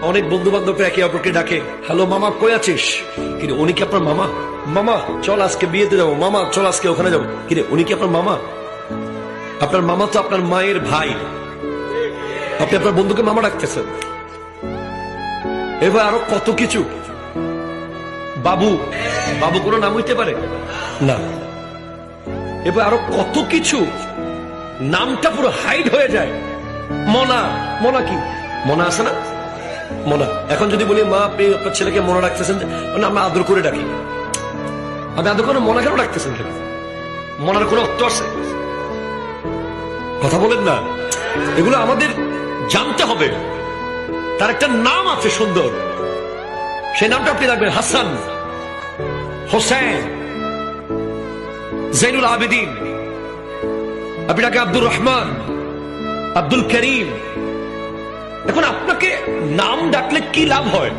অনেক বন্ধু বান্ধবরা একে অপরকে ডাকে, হ্যালো মামা কই আছিস? কিরে উনি কি আপনার মামা? মামা চল আজকে বিয়েতে যাবো, মামা চল আজকে ওখানে যাবো। কিরে উনি কি আপনার মামা? আপনার মামা তো আপনার মায়ের ভাই, আপনি আপনার বন্ধুকে মামা ডাকতেছেন। এবার আরো কত কিছু, বাবু, বাবু কোনো নাম হইতে পারে না। এবার আরো কত কিছু, নামটা পুরো হাইড হয়ে যায়। মনা, মনা কি মনা আছে না? মনা। এখন যদি বলি মা আপনি আপনার ছেলেকে মনা রাখতেছেন, আমরা আদর করে ডাকি, আপনি আদর করে মনা কেন রাখতেছেন? কেন? মনার কোনো অর্থ আছে? কথা বলেন না। এগুলো আমাদের জানতে হবে। তার একটা নাম আছে সুন্দর, সেই নামটা আপনি রাখবেন হাসান, হোসেন, জৈনুল আবেদিন, আপনি ডাকে আব্দুর রহমান, আব্দুল করিম। এখন আপনাকে নাম ডাকলে কি লাভ হয়?